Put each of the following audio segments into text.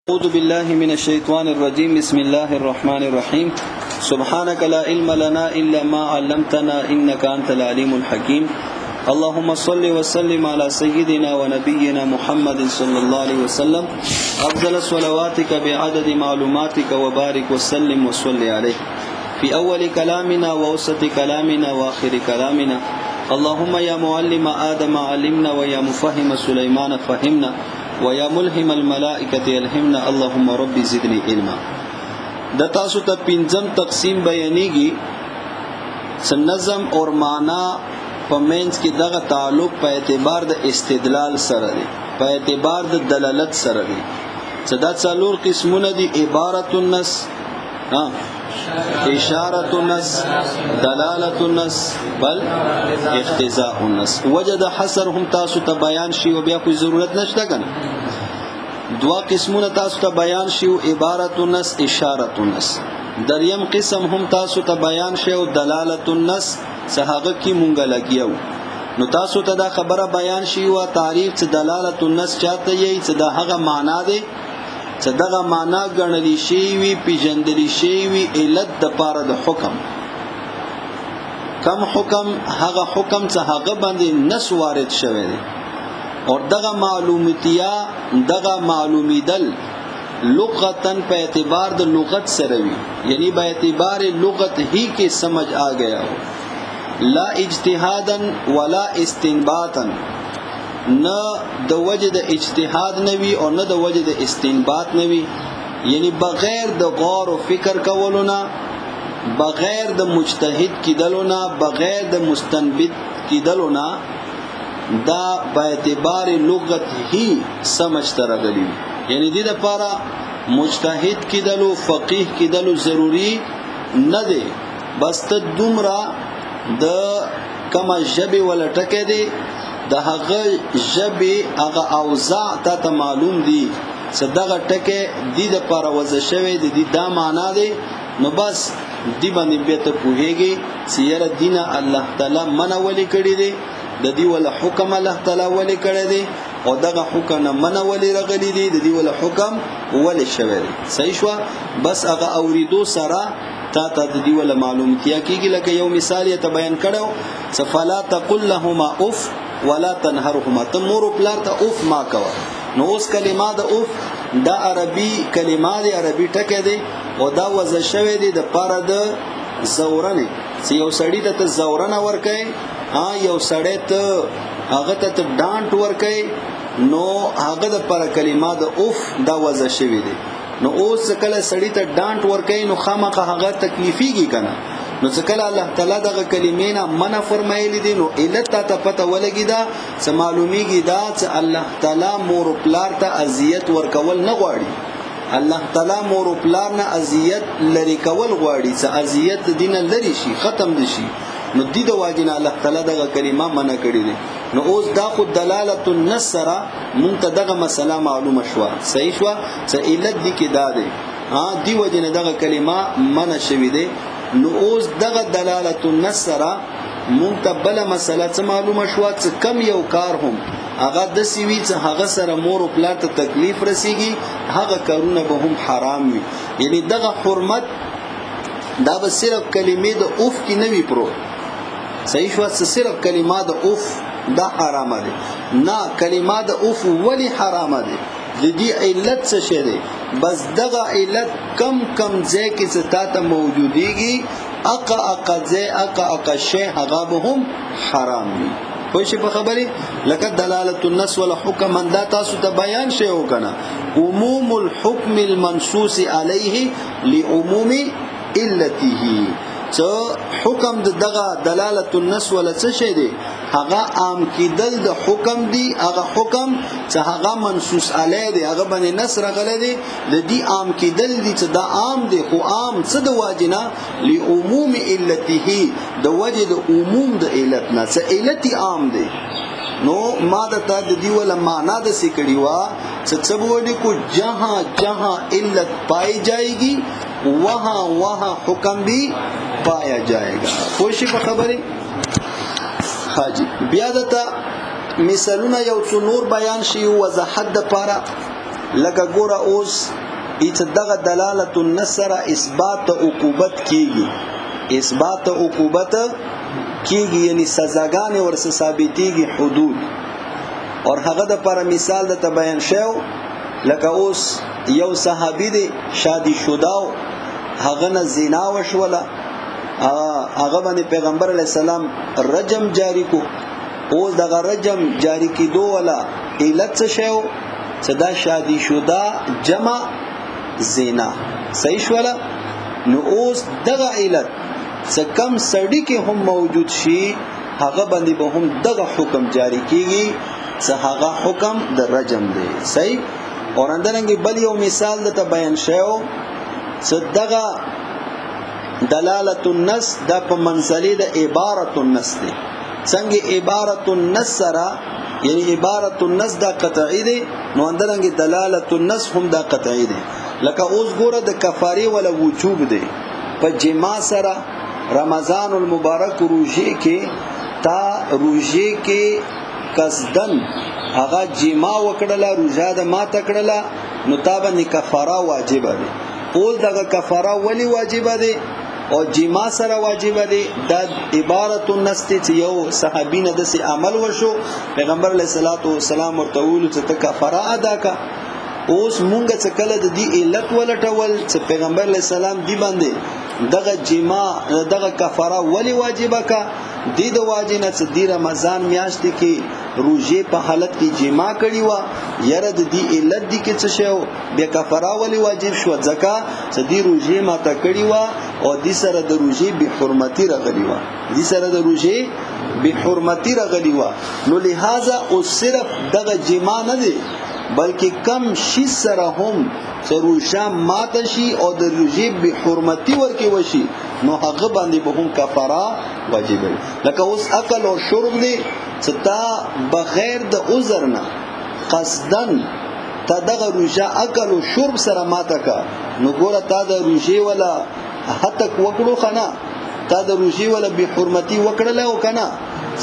أعوذ بالله من الشيطان الرجيم بسم الله الرحمن الرحيم سبحانك لا علم لنا إلا ما علمتنا إنك أنت العليم الحكيم اللهم صل وسلم على سيدنا ونبينا محمد صلى الله عليه وسلم أفضل صلواتك بعدد معلوماتك وبارك وسلم وصل عليه في أول كلامنا ووسط كلامنا وآخر كلامنا اللهم يا معلم آدم علمنا ويا مفهم سليمان فهمنا ويا ملهم الملائكة الهمنا اللهم رب زدني علما. د تاسو ته پنځم تقسیم بیانېږي نظم اور معنا په منځ کې دغه تعلق په اعتبار د استدلال سره دی، په اعتبار د دلالت سره دی. صدا څلور قسمونه دي: عبارت النص، اشارت النص، دلالت النص، بل اقتضاء النص. وجد حصر هم تاسو ته بیان شي او بیا کوئی ضرورت نشته کنه. دوا قسمونه تاسو ته بیان شي او عبارت النص، اشارت النص. دریم قسم هم تاسو ته بیان شي او دلالت النص څنګه کی مونږه لګیو. نو تاسو ته دا خبره بیان شي او تعریف څه دلالت النص چاته یی څه دا هغه معنا دی څه دغه معنا ګڼلی شي وی پیژندلی شي وی علت د پاره د حکم. کم حکم هغه حکم څه هغه باندې نس وارد شوی دی اور دغه معلومتیا دغه معلومیدل لغتن په اعتبار د لغت سره وی، یعنی په اعتبار لغت هی کې سمجھ آ گیا ہو. لا اجتهادا ولا استنباطا، نه د وجه د اجتهاد نوي او نه د وجه د استنباط نوي، یعنی بغیر د غور او فکر کولونه، بغیر د مجتهد کیدلونه، بغیر د مستنبط کیدلونه، دا په اعتبار لغت هی سمجھ ترغلی. یعنی دې لپاره مجتهد کیدلو فقيه کیدلو ضروری نه دی، بس ته دومره د کما ژبه ولا ټکه دی د هغه ژبه هغه اوضاع ته معلوم دي صدقه ټکه دې د لپاره وځ شوی د دې دا معنا دی. نو بس دی باندې به ته پوهیږي چې یاره دینه الله تعالی منع ولي کړی دی، د دې ولا حکم الله تعالی ولي کړی دی او دغه حکم نه منع ولي رغلی دی، د دې ولا حکم ولي شوی دی. صحیح شو؟ بس هغه اوریدو سره تا ته د دې ولا معلومتیا کیږي. لکه یو مثال یې ته بیان کړو، فلا تقل لهما اف ولا تنهرهما، ته مور او پلار ته اف ما کوه. نو اوس کلمه د اف دا عربي کلمه دی، عربي ټکی دی او دا وځ شوی دی د پاره د زورنه. چې یو سړی ته زورنه ورکای، یو سړی ته هغه ته ډانټ ورکای، نو هغه د پاره کلمه د اف دا وځ شوی دی. نو اوس کله سړی ته ډانټ ورکای نو خامخا هغه تکلیفيږي کنه. نو ځکه الله تعالی دغه کلمې نه منع فرمایلی دي، نو علت ته پته ولګی دا چې معلومیږي دا چې الله تعالی مور او پلار ته اذیت ورکول نه غواړي. الله تعالی مور او پلار نه اذیت لري کول غواړي، چې اذیت دینه لري شي، ختم دي شي. نو دې د واجنه الله تعالی دغه کلمه منع کړی دي. نو اوس دا خو دلالت النصر مونږ ته دغه مسله معلومه شو. صحیح شو؟ چې علت دي کې دا دی دی وجنه دغه کلمه منع شوی دی. نو اوس دغه دلالت النصر مونږ ته بل مسله څه معلومه شو چې کم یو کار هم هغه د سیوی چې هغه سره مور او پلار ته تکلیف رسیږي، هغه کارونه به هم حرام وي. یعنی دغه حرمت دا به صرف کلمې د اوف کې نه وي پروت. صحیح شو؟ صرف کلمه د اوف دا حرامه دي. نه، کلمه د اوف ولی حرامه دي؟ د دې علت څه شی دی؟ بس دغه علت کم ځای کې چې تاسو موجوديږي اقا شی هغه به هم حرام وي. خو شي په خبري لکه دلالت النص ولا حکم دا تاسو ته بیان شی وکنه. عموم الحكم المنصوص عليه لعموم علته، څه حکم دغه دلالت النص ولا څه شی دی؟ هغه عام کیدل د حکم دی، هغه حکم چې هغه منصوص علی دی، هغه باندې نص راغلی دی، د دې عام کیدل دی چې دا عام دی. خو عام څه د واجنه لعموم علته، د وجه د عموم د علت نه څه علت عام دی. نو ما د ته د دی ولا معنا د سکړی وا څه بولی کو جہاں علت پائی جائے گی وہاں حکم بھی پایا جائے گا. خوشی په خبره حاجی بیا دته مثالونه یو څو نور بیان شي وضاحت د پاره لکه ګوره اوس ایت دغه دلالت النصر اثبات عقوبت کیږي یعنی سزاګانې ورسره ثابتېږي حدود اور هغه د پر مثال د بیان شو لکه اوس یو صحابي دی شادي شوداو هغه نه زنا وشوله هغه باندې پیغمبر علی السلام رجم جاری کو اوس دغه رجم جاری کیدو ولا علت څه شو صدا شادي شودا جمع زنا صحیح شولا نو اوس دغه علت څه کم سړی کې هم موجود شي هغه باندې به هم دغه حکم جاری کیږي څه هغه حکم د رجم دی صحیح اور اندرنګ بل یو مثال د بیان شو صدغه دلالت النص د په منزله د عبارت النص دی څنګه عبارت النص سره یعنی عبارت النص د قطعی دی نو اندرنګ دلالت النص هم د قطعی دی لکه اوس ګوره د کفاره ولا وجوب دی په جما سره رمضان المبارک روزه کې تا روزه کې قصدن هغه جما وکړه روزه د ما تکړه نو تابه کفاره واجب دی اول دغه کفاره ولی واجب دی او جما سره واجب دی د عبارت النص ته یو صحابین د سي عمل وشو پیغمبر علیه الصلاۃ والسلام ورته ویل چې کفاره ادا کا اوس مونږ څه کله د دې علت ولټول چې پیغمبر علیه السلام دی باندې دغه جما دغه کفاره ولی واجب کا د واجنه چې د رمضان میاشت کې روزه په حالت کې جما کړی و یره د دې علت دي کې څه شو به کفاره ولی واجب شو ځکه چې د روزه ماته کړی و او د سره د روزه به حرمتي راغلی و نو لہذا او صرف دغه جما نه دی بلکې کم شي سره هم چې روزه ماته شي او د روزه به حرمتي ورکې وشي نو هغه باندې به هم کفاره واجب وي لکه اوس اکل او شرب دی چې تا بغیر د عذر نه قصدن تا دغه روزه اکل او شرب سره ماته کا نو ګوره تا د روزه ولا حتک وکړو خنا تا د روزه ولا به حرمتي وکړله او کنه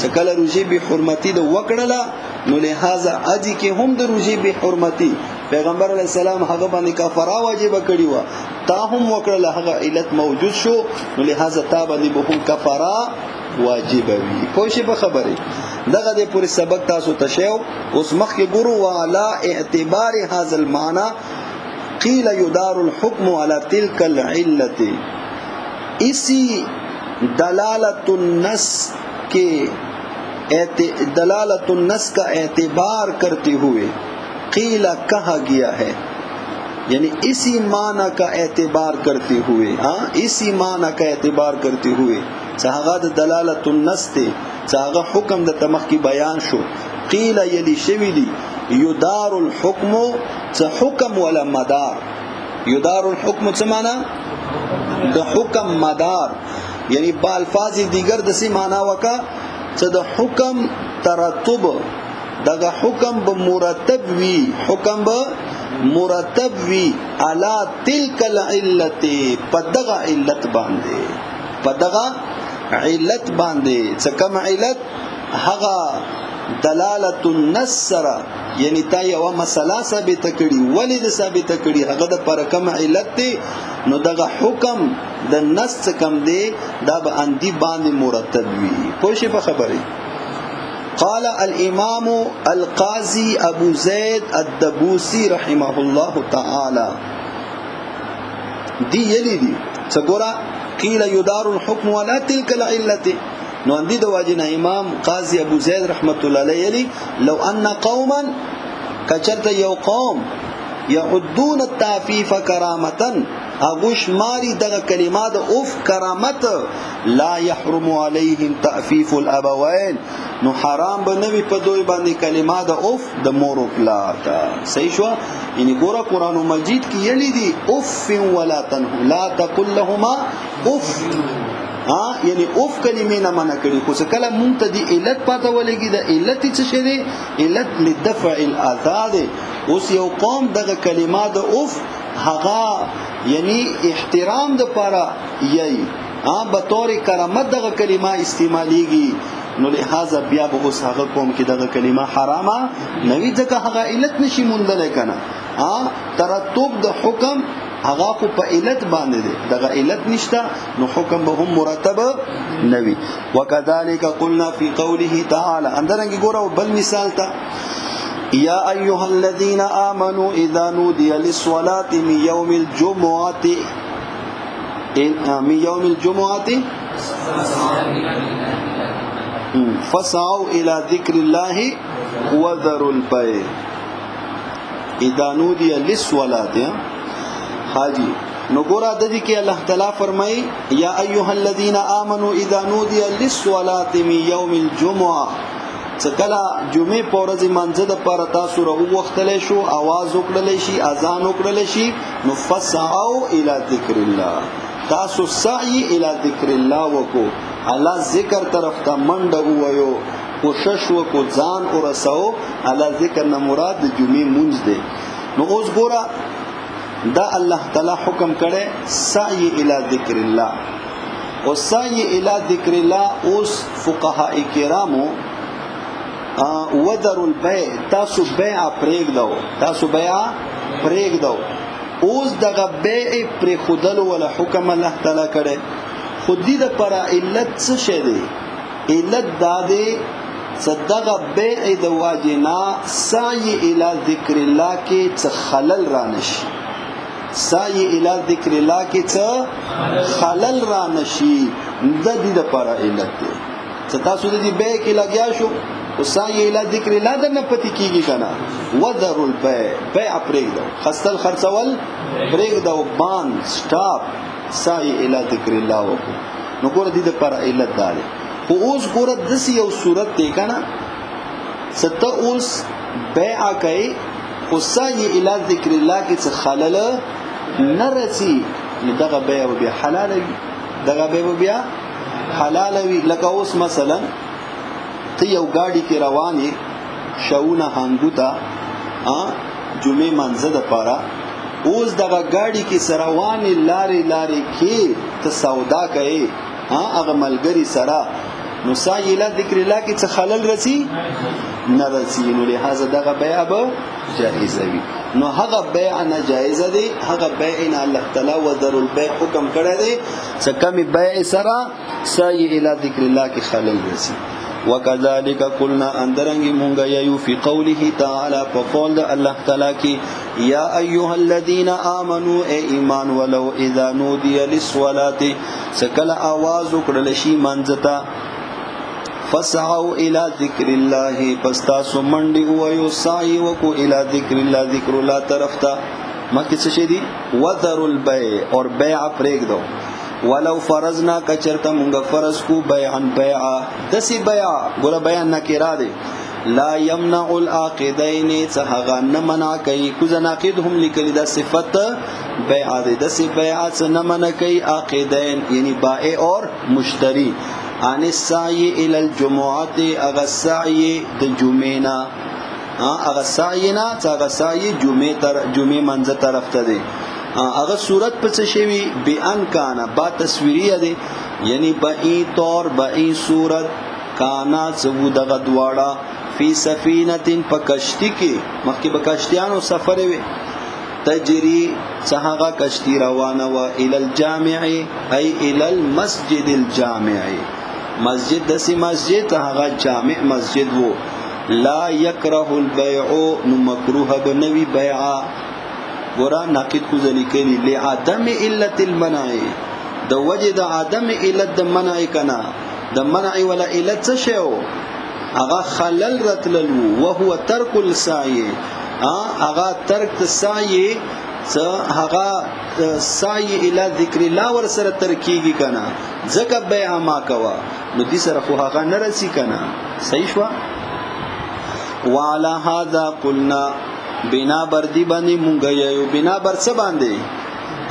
څکله روزه به حرمتي د وکړله نو لہذا اجي کې هم د روزه به حرمتي پیغمبر علی السلام هغه باندې کفاره واجب کړی و تا هم وکړله هغه علت موجود شو نو لہذا تا باندې به هم کفاره واجب وي خو شي په خبره دغه د پوری سبق تاسو تشیو اوس مخکې ګورو والا اعتبار هاذ المعنى قيل يدار الحكم على تلك العله اسی دلالت النص کے دلالت النص کا اعتبار کرتے ہوئے قیل کہا گیا ہے یعنی اسی معنی کا اعتبار کرتے ہوئے اسی معنی کا اعتبار کرتے ہوئے صحاغت دلالت النص تے صحاغ حکم دا تمخ کی بیان شو قیل یلی شوی دی یدار الحکم صح حکم ولا مدار یدار الحکم سمانا دا حکم مدار یعنی با الفاظ دیگر دسی معنی وکا چې د حکم ترتب دغه حکم به مرتب وي علی تلک العلت پدغه علت باندې څه کوم علت هغه دلالت النصر یعنی تا یو مسله ثابت کړي ولید ثابت کړي هغه د پر کوم علت دی نو دغه حکم د نص کم دی دا به اندی باندې مرتب وي پوښي په خبره قال الامام القاضي ابو زید الدبوسي رحمه الله تعالى دی یلی دی څګورا قيل يدار الحكم ولا تلك العله نو اندی د واجنه امام قاضي ابو زید رحمت الله علیه لو ان قوما کچرت یو قوم يعدون التعفيف كرامه اغوش ماری دغه کلمات اوف کرامت لا يحرم عليهم تعفيف الابوين نو حرام بنوي په دوی باندې کلمات اوف د مور او پلار تا صحیح شو یعنی ګوره قران مجید کې یلی دي اوف ولا تنه لا تقل لهما اوف یعنی اوف کلمې نه منع کړي خو کله مونږ ته دی علت پاته ولګي د علت څه شي دی علت لدفع الاذى اوس یو قوم دغه کلمات اوف هغه یعنی احترام د پاره یی به طور کرامت دغه کلمه استعمالیږي نو لہذا بیا به اوس هغه قوم کې دغه کلمه حرامه نوی ځکه هغه علت نشي موندلی کنه ترتب د حکم هغه خو په علت باندې دی دغه علت نشته نو حکم به هم مرتب نوی وکذالک قلنا فی قوله تعالی اندرنګ ګوره بل مثال ته یا ایها الذین آمنوا اذا نودي للصلاة من يوم الجمعة فسعوا الى ذکر الله وذروا البيع اذا نودي للصلاة حاجی نو ګورا د دې کې الله تعالی فرمایي یا ایها الذین آمنوا اذا نودي للصلاة من يوم الجمعة څکلا جمعه پورز منځ د پر تاسو رو وختلې شو आवाज وکړلې شي اذان وکړلې شي نو فسعوا الى ذکر الله تاسو سعی الى ذکر الله وکو الله ذکر طرف ته منډه وایو کوشش وکو ځان ورسو الله ذکر نه مراد جمعه مونږ دی نو اوس ګورا دا الله تعالی حکم کړي سعی الی ذکر الله او سعی الی ذکر الله اوس فقها کرامو وذر البيع تاسو بیع پرېګ دو اوس دغه بیع پر خودل ولا حکم الله تعالی کړي خودی د پر علت څه شه دی علت داده صدقه بیع د واجنا سعی الی ذکر الله کې څه خلل رانشي سعی الی ذکر الله کې څه خلل رانشي د دې لپاره علت دی چې تاسو دې بیع کې لګیا شو او سعی الی ذکر الله د نه پتی کیږي کنه وذر البيع بیع پرېږدو خستل خرڅول پرېږدو بان سٹاپ سعی الی ذکر الله وکړو نو ګور دې لپاره علت دی خو اوس ګور د یو صورت دی کنه ست اوس بیع کوي خو سعی الی ذکر الله کې څه خلل نرسی دغه بیع بیا حلال وي دغه بیع بیا حلال وي لکه اوس مثلا ته یو گاڑی کې رواني شاونه هنګوتا جمعه منځ د پاره اوس دغه گاڑی کې سرواني لاري کې ته سودا کوي هغه ملګری سره نو سعی الی ذکر الله کې څه خلل رسی نرسی نو لہذا دغه بیع به جائز وي نو هغه بیع نه جائز دی هغه بیع نه الله تعالی وذر البيع حکم کړی دی چې کمی بیع سره سعی الی ذکر الله کې خلل رسی وکذالک قلنا اندرنګ مونږ یو فی قوله تعالی په قول د الله تعالی کې یا ایها الذین آمنوا ای ایمان ولو اذا نودی للصلاة سکل आवाज وکړل شي منځتا فسعوا الى ذکر الله پستا سمندی وایو سعی وکو الى ذکر الله ذکر الله طرف ته مکه څه شي دی وذر البيع اور بیع پرېګ دو ولو فرضنا کچرتا مونږ فرض کو بیعا دسی بیع ګور بیان نکرا دی لا يمنع العاقدين څنګه نه منع کوي کو زناقد هم لیکل دا صفت بیع دی دسی بیع څنګه نه منع کوي عاقدین یعنی بائع اور مشتری ان السعی الى الجمعه اغه سعی د جمعینا اغه سعینا څنګه سعی جمعه منځ طرف ته دی اغه صورت په څه شوی بیان کانا با تصویریه دی یعنی بئی طور بئی صورت کانا څو دغه دواړه فی سفینه په کشتی کې مخکې به کشتیانو سفر وي تجری څنګه کشتی روانه و ال الجامع ای ال المسجد الجامع مسجد دسی مسجد هغه جامع مسجد وو لا یکره البيع نو مکروه بنوی بیعا ګورا ناقد کو ذلیکلی لعدم علت المنع د وجه د عدم علت د منع کنا د منع ولا علت څه شو هغه خلل رتلل وهو ترک السعی هغه ترک السعی هغه سعی الی ذکر الله ور سره ترکیږي کنا ځکه بیع ما کوا نو دې سره خو هغه نرسي کنا صحیح شو وعلى هذا قلنا بنا بردی باندې مونږ یو بنا بر څه باندې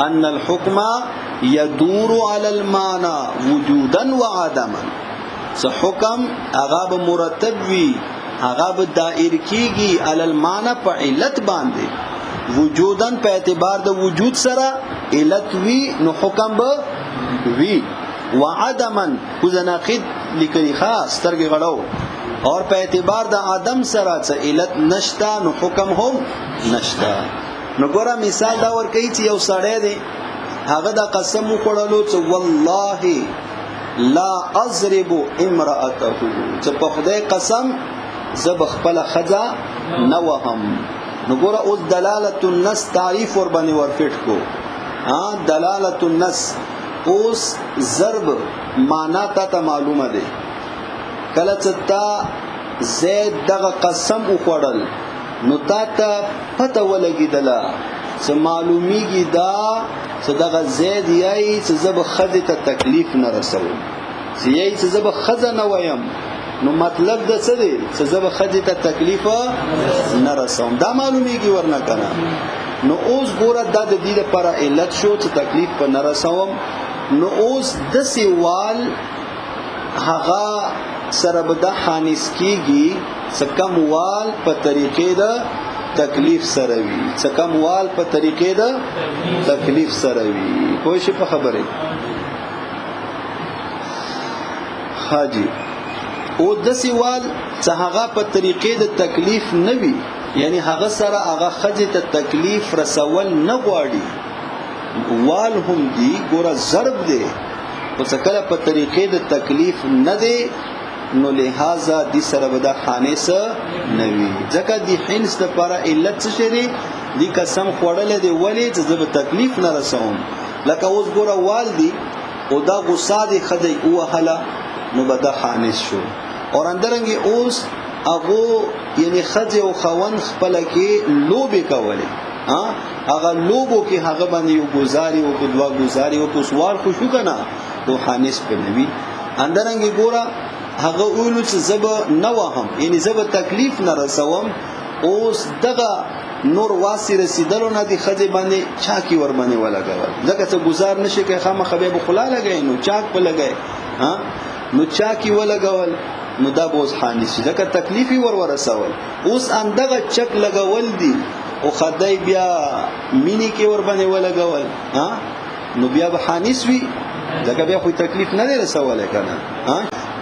ان الحكم يدور على المعنى وجودا وعدما څه حکم هغه مرتب وی هغه دائر کیږي على المعنى په علت باندې وجودن په اعتبار د وجود سره علت وی نو حکم به وی وعدما کو زناقد لیکلی خاص سترګې غړو اور په اعتبار د عدم سره څه علت نشتا نو حکم هم نشتا. نو ګوره مثال دا ورکوي چې یو سړی دی هغه د قسم وخوړلو چې والله لا اضرب امرأته چې په خدای قسم زه به خپله ښځه نه وهم. نو ګوره اوس دلالت النص تعریف ور باندې ورفټ کو. دلالت النص اوس ضرب معنا ته معلومه ده. کله چې تا زید دغه قسم وخوړل نو تا ته پته ولګېدله چې معلومیږي دا چې دغه زید یای چې زه به ښځې ته تکلیف نه رسوم، چې یای چې زه به ښځه نه ویم، نو مطلب د څه دی چې زه به ښځې ته تکلیف نه رسوم، دا معلومیږي ورنه که نه. نو اوس ګوره دا د دې لپاره علت شو چې تکلیف په نه رسوم. نو اوس داسې وال هغه سره به دا حانس کېږي څه کم وال په طریقې د تکلیف سره وي، څه کم وال په طریقې د تکلیف سره وي. پوه شئ په خبره؟ حاجی او داسې وال چې هغه په طریقې د تکلیف نه وي، یعنی هغه سره هغه ښځې ته تکلیف رسول نه غواړي، وال هم دی ګوره ضرب دی خو څه کله په طریقې د تکلیف نه دی، نو لہذا دی سره به دا خانس نه وي. ځکه دی حنس دپاره علت څه شی دی؟ دی قسم خوړلی دی ولې چې زه به تکلیف نه رسوم. لکه اوس ګوره وال دی او دا غصه دی ښځه یې ووهله نو به دا خانس شو. او همدارنګې اوس هغو یعنی ښځې او خاوند خپله کې لوبې کولې، هغه لوبو کې هغه باندې یو ګزاري وکړو دوه ګزاري وکړو، سوال خو شو که نه؟ نو خانس به نه وي. همدارنګې ګوره هغه ویلو چې زه به نه وهم، یعنی زه به تکلیف نه رسوم. اوس دغه نور واسې رسېدلو نه دې ښځې باندې چاکې ور باندې ولګول، ځکه څه ګزار نه شي کوي، خامخا بیا به خوله لګوي، نو چاک به لګوي، نو چاکې ولګول نو دا به اوس حانس شي، ځکه تکلیف یې ورسول. اوس همدغه چک لګول دي او خدای بیا مینې کې ور باندې ولګول، نو بیا به حانس وي، ځکه بیا خو تکلیف نه دی رسولی که نه.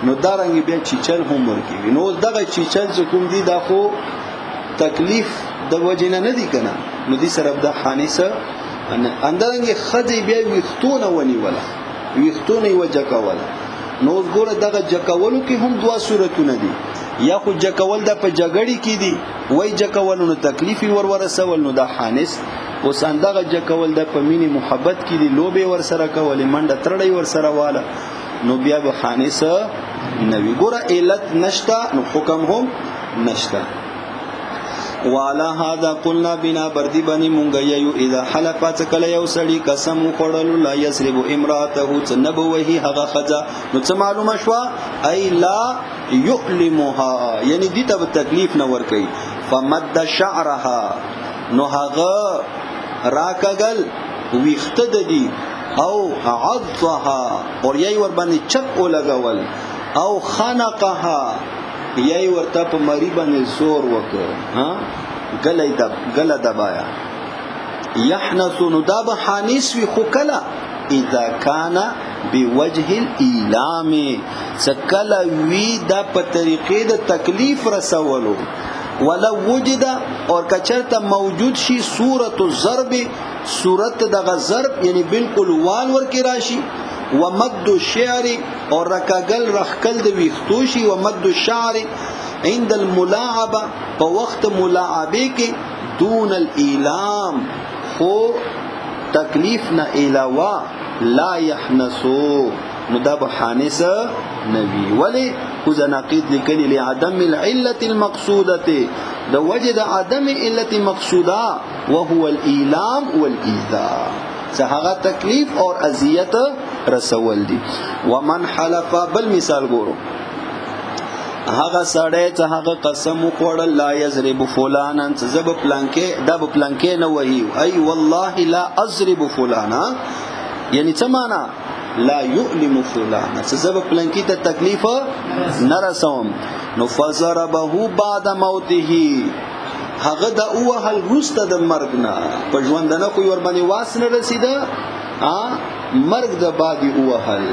نو دارنګې بیا چیچل هم ورکوي. نو اوس دغه چیچل چې کوم دي دا خو تکلیف د وجې نه دی که نه، نو دې سره دا حانسه. همدارنګې ښځې بیا ویښتونه ونیوله، ویښتونه یې وجکوله. نو اوس ګوره دغه جکولو کې هم دوه صورتونه دي، یا خو جکول دا په جګړې کې دي وای جکول نو تکلیف یې ورسول نو دا حانس. اوس همدغه جکول دا په مینې محبت کې دي، لوبې ورسره کولې، منډه ترړی ورسره واله، نو بیا به حانس نه وي. ګوره علت نشته نو حکم هم نشته. والا هذا قلنا بنا بردی بنی مونږ یو اذا حلف کله یو سړی قسم وخوړلو لا یسرب امراته څه نه به وهي هغه ښځه، نو څه معلومه شوه؟ ای لا یؤلمها، یعنی دې ته به تکلیف نه ورکوي. فمد شعرها، نو هغه راکګل ویښته د دي، او عضها اور یای ور باندې چک ولګول، او خنقها یای ورته په مری باندې زور وکړ، گله دبایا. یحنث، نو دا به حانس وي، خو کله اذا کان بوجه الایلام، څکله وي دا په طریقې د تکلیف رسولو. ولو وجد، اور کچرته موجود شي صورت الضرب، صورت دغه ضرب یعنی بالکل وال ورکی راشي، ومد الشعر اور رکاگل رخکل د ویختو شي، ومد الشعر عند الملاعبه په وخت ملاعبه کې، دون الایلام خو تکلیف نه علاوه، لا یحنسو، نو دا به حانس نوی. ولی خوزا نقید لکلی لعدم العلت المقصودة، دا وجد عدم علت مقصوده، وهو الایلام والایذاء، سهغه تکلیف اور اذیت رسول دی. ومن حلف، بل مثال ګورو، هغه سړی چې هغه قسم وخوړل لا یضرب فلانا، چې زه به پلانکې دا به پلانکې نه وهي، ای والله لا اضرب فلانا، یعنی څه معنا؟ لا یؤلم فلانا، چې زه به پلانکې ته تکلیف نه رسوم. نو فضربه بعد موته، هغه د اوهل وروسته د مرګ نه، په ژوندنه خو ور باندې واس نه رسیده، مرګ د بعد اوهل.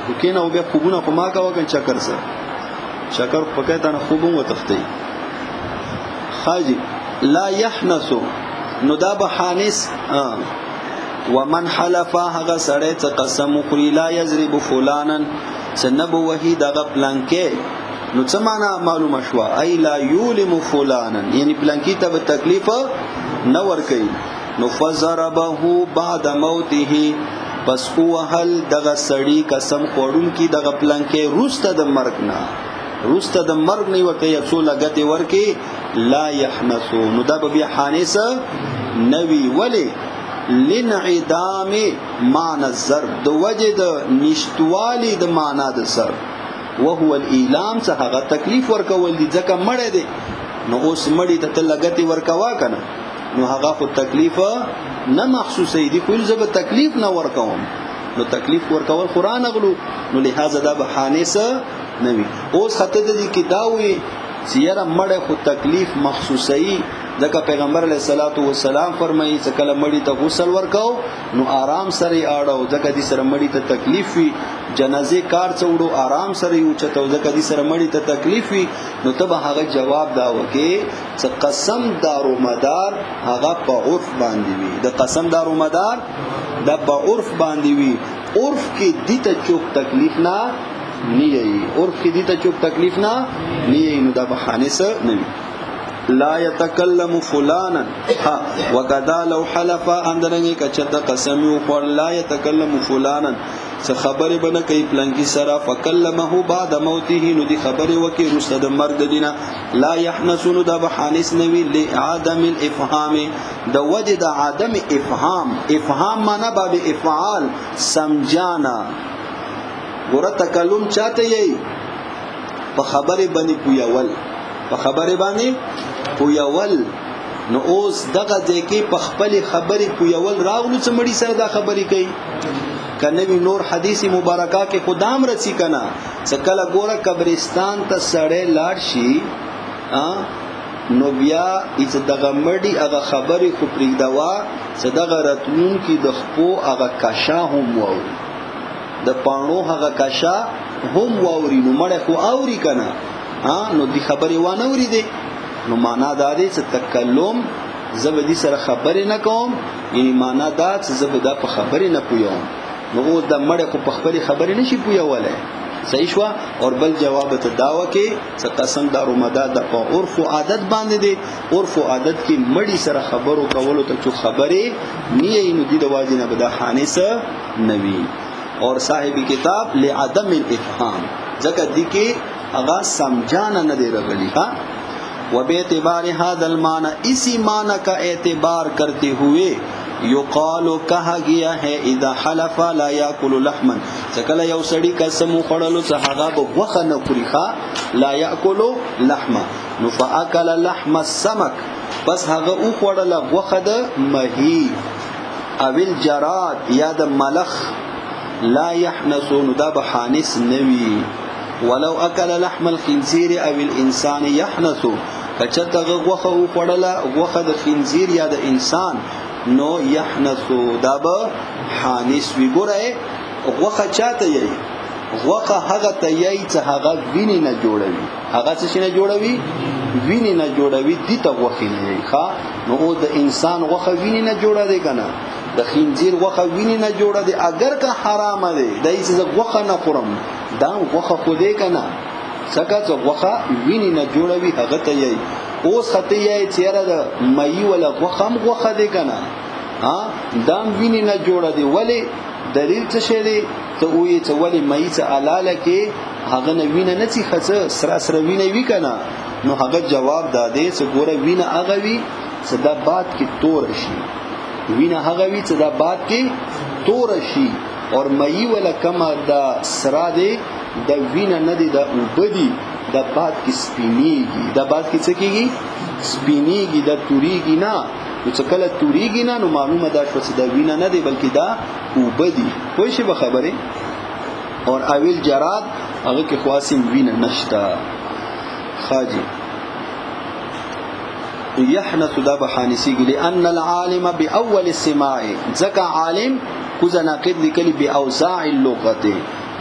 وکینه او بیا خوبونه خو ما کاوه کنه چکر سره چکر پکې ته نه خوبون وتختی خاجي لا يحنس نو دا به حانس ومن حلف هغه سړی څه قسم خوري لا يضرب فلانا سنب وحي دغه پلانکې نو څه معنا معلومه شو ای لا یولم فلانا یعنی پلانکی ته تکلیف نه ور کوي نو فضربه بعد موته پس هو هل دغه سړی قسم خورون کی دغه پلانکې روسته د مرګ نه ورته یو څو لګته ورکی لا يحنسو نو دا به حانس نوی ولی لنعدام معنى الضرب د وجه د نشتوالی د معنا د سر وهو الاعلام څه هغه تکلیف ورکول دي ځکه مړه دي نو اوس مړی ته لګتی ورکوا کنه نو هغه خو تکلیف نه محسوسه دي خو زب تکلیف نه ورکوم نو تکلیف ورکول قران غلو نو لہذا دا به حانس نوی اوس خطه دي کې داوي سیاره مړه خو تکلیف محسوسه ځکه پیغمبر علیه الصلاۃ والسلام فرمایي چې کله مړی ته غسل ورکاو نو آرام سره اړو ځکه دې سره مړی ته تکلیف وي جنازه کار څوړو آرام سره یو چته ځکه دې سره مړی ته تکلیف وي نو ته به هغه جواب دا وکې چې قسم دارو مدار هغه په عرف باندې وي د قسم دارو مدار د په عرف باندې وي عرف کې دې ته چوک تکلیف نه نیي عرف کې دې ته چوک تکلیف نه نیي نو دا بهانه سره نه لا يتكلم فلانا ها وكذا لو حلف اندرنګ کچته قسم یو پر لا يتكلم فلانا څه خبره بنه کوي پلانکی سره فکلمه بعد موته نو دی خبره وکي رسد مرګ دینا لا يحنسون د بحانس نوی لعدم الافهام د وجد عدم افهام معنا باب افعال سمجانا ګور تکلم چاته یي په خبره باندې پویول په خبره باندې پویول نو اوس دغه ځکه په خپل خبرې پویول راغلو چې مړی سره دا خبرې کوي کنه وی نور حدیث مبارکه کې خدام رسی کنا څکله ګوره قبرستان ته سړی لاړ شي نو بیا چې دغه مړی هغه خبرې خو پرېږدوا چې دغه راتلون کې د خپو هغه کشا هم ووري د پانو هغه کشا هم ووري نو مړ خو اوري کنا نو دی خبرې وانه وري دي نو معنا دا دی چې تکلم زبدي سره خبرې نه کوم یعنی معنا دا چې زبدا په خبرې نه پویم نو او د مړ خو په خبرې نشي پویولای صحیح شو اور بل جواب ته داوا کې چې قسم دارو مدد د عرف او عادت باندې دي عرف او عادت کې مړی سره خبرو کولو ته چې خبرې نه نو دي د واجب نه بدا حانس نوی اور صاحب کتاب لعدم الافهام ځکه دي کې اغا سمجھانا نہ دے رغلی ہاں وباعتبار هذا المعنى اسی معنی کا اعتبار کرتے ہوئے یقال کہا گیا ہے اذا حلف لا یاکل لحما څکله یو سړی قسم خوړلو څه هغه به وخه نه خوري لا یاکل لحما نو فاکل لحم السمك بس هغه او خوړل وخه د مهی او الجراد یا د ملخ لا يحنسون دا بحانس نوی ولو اکل لحم الخنزير او الانسان يحنس کچته غوخه او پړله غوخه د خنزیر یا د انسان نو يحنس دا به حانس وی ګره غوخه چاته یی غوخه هغه ته یی چې هغه ویني نه جوړوي هغه څه نه جوړوي ویني نه جوړوي دي ته غوخه نه یی ښا نو د انسان غوخه ویني نه جوړه دی کنه د خنزیر غوخه ویني نه جوړه دی اگر که حرام دی دای څه غوخه نه خورم دا غوخه خو دې کنه څنګه غوخه ویني نه جوړوي هغه ته یی اوس خته یی چیرې د مې ولا غوخم غوخه دې کنه دام ویني نه جوړه دی ولی دلیل څه شی دی ته وې ته ولی مې څه علاله کې هغه نه وینه نه څه خسه سره وینه وی کنه نو هغه جواب دادې چې ګوره وینه هغه وی صدا باد کې تور شي وینه هغه وی چې دا باد کې تور شي اور مئی ولا کما دا سرا دی د وینه نه دی د وبدي د باد کې سپینیږي د باد کې څه کیږي سپینیږي د توریږي نه نو څه کله توریږي نه نو معلومه ده چې د وینه نه دی بلکې دا وبدي خو شی به خبره اور اویل جراد هغه کې خاصم وینه نشتا خاجي يحنث دا بحانسي لأن العالم بأول السماع ذكى عالم كذا ناقد لكلي بأوزاع اللغة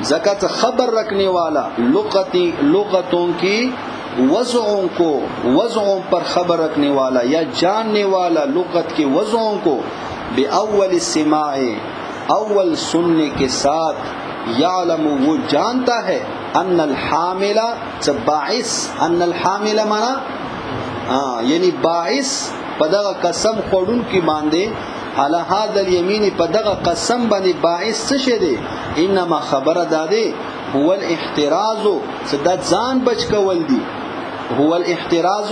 زکات خبر رکھنے والا لغتوں کی وضعوں کو وضعوں پر خبر رکھنے والا یا جاننے والا لغت کے وضعوں کو بأول السماع اول سننے کے ساتھ یعلم وہ جانتا ہے ان الحامل باعث ان الحامل مانا یعنی باعث پدغه قسم خورون کی باندې على هذا اليمين پدغه قسم باندې باعث څه شه دي انما خبر داده هو الاحتراز صدات ځان بچ کول دي هو الاحتراز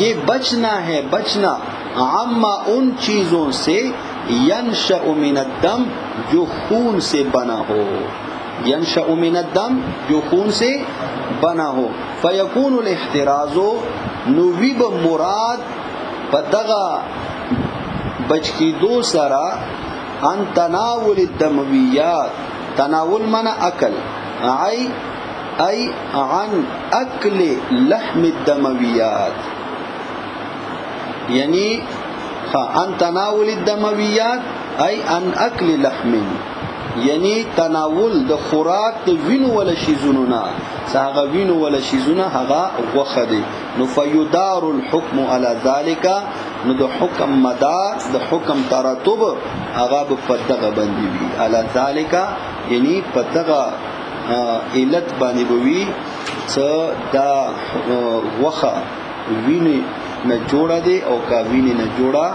یہ بچنا ہے بچنا عما ان چیزوں سے ينشأ من الدم جو خون سے بنا ہو ينشأ من الدم جو خون سے بنا ہو فيكون الاحتراز نویب مراد پدغا بچ کی دو سرا ان تناول الدمویات تناول من اکل ای عن اکل لحم الدمویات یعنی ان تناول الدمویات ای ان اکل لحم یعنی تناول د خوراک د وینو ولا شیزونو نه هغه وینو ولا شیزونه هغه غوخه دي نو فیدار الحكم على ذلك نو د حکم مدار د حکم ترتب هغه په دغه باندې وی على ذلك یعنی په دغه علت باندې وی څه دا غوخه ویني نه جوړه دي او کا ویني نه جوړه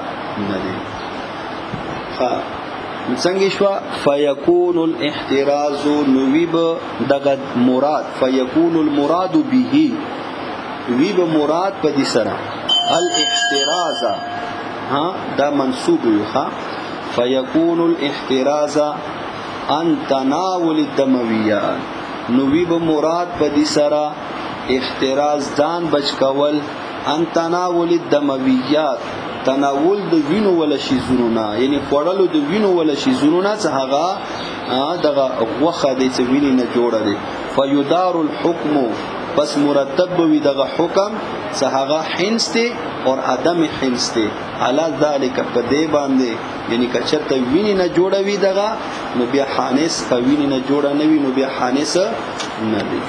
نه دي څنګه شو فیکون الاحتراز نویب دغه مراد فیکون المراد به ویب مراد په دې سره الاحتراز دا منصوب وي فیکون الاحتراز ان تناول الدمویات نویب مراد په دې سره احتراز ځان بچ کول ان تناول الدمویات تناول د وینو ولا شي زونونه یعنی خوړلو د وینو ولا شي زونونه څه هغه دغه غوخه د څه ویني نه جوړه دي فیدار الحكم پس مرتب وي دغه حکم څه هغه حنس دي او عدم حنس دي علا ذلك په دې باندې یعنی کچته ویني نه جوړه وي دغه نو بیا حانس په ویني نه جوړه نه وي نو بیا حانس نه دي